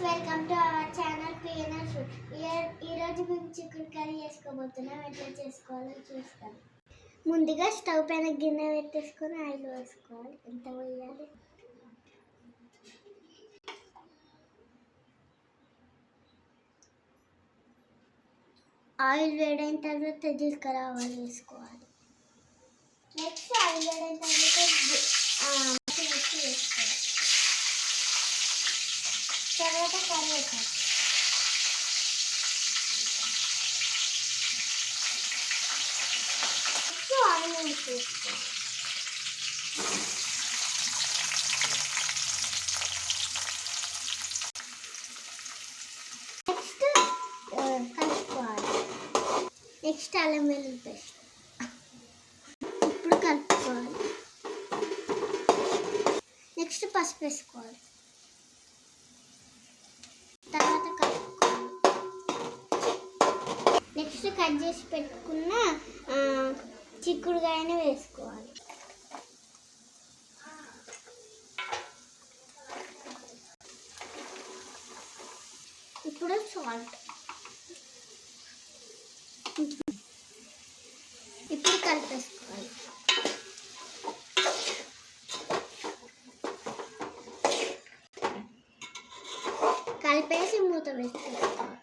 Welcome to our channel PNR food. ఈరోజు మేము chicken curry చేసుకోబోతున్నాం. ఎట్లా చేసుకోవాలో చూస్తాం. ముందుగా స్టవ్ పైన గిన్నె పెట్టేసుకొని ఆయిల్ వేసుకోవాలి. ఎంత వేయాలి? ఆయిల్ వేడైన తర్వాత జీలకర్ర ఆవాలు వేసుకోవాలి. నెక్స్ట్ ఆయిల్ వేడైన తర్వాత వేసుకోవాలి. తర్వాత కరివేపాకు, ఆనియన్స్ వేసుకోవాలి. నెక్స్ట్ కలుపుకోవాలి. నెక్స్ట్ అల్లం వెల్లుల్లి పేస్ట్ ఇప్పుడు కలుపుకోవాలి. నెక్స్ట్ పసుపు వేసుకోవాలి. తర్వాత కలుపుకోవాలి. నెక్స్ట్ కట్ చేసి పెట్టుకున్న చిక్కుడుకాయని వేసుకోవాలి. ఇప్పుడు సాల్ట్, ఇప్పుడు కలిపేసుకోవాలి. కలిపేసి మూత వేసుకోవాలి.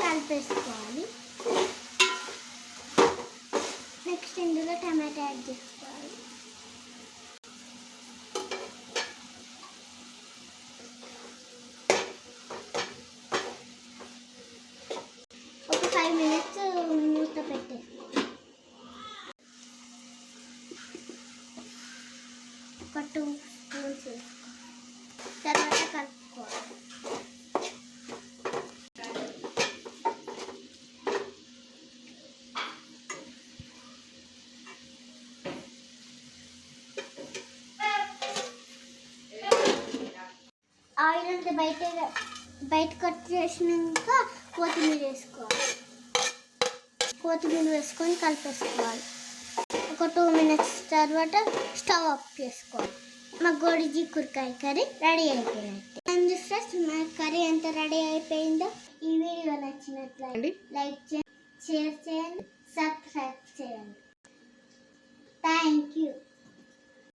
కలిపేసుకోవాలి. నెక్స్ట్ ఇందులో టమాటా యాడ్ చేసుకోవాలి. ఒక 5 minutes మూత పెట్టే ఒక 2 spoons తర్వాత కలుపుకోవాలి. ఆయిల్ అంతా బయట కట్ చేసినాక కొత్తిమీర వేసుకోవాలి. కొత్తిమీర వేసుకొని కలిపేసుకోవాలి. ఒక 2 minutes తర్వాత స్టవ్ ఆఫ్ చేసుకోవాలి. మా గోడి చిక్కుడుకాయ కర్రీ రెడీ అయిపోయినట్టు. ఫ్రెండ్స్, మా కర్రీ ఎంత రెడీ అయిపోయిందో ఈ వీడియో నచ్చినట్లయితే లైక్ చేయండి, షేర్ చేయండి, సబ్స్క్రైబ్ చేయండి. Thank you.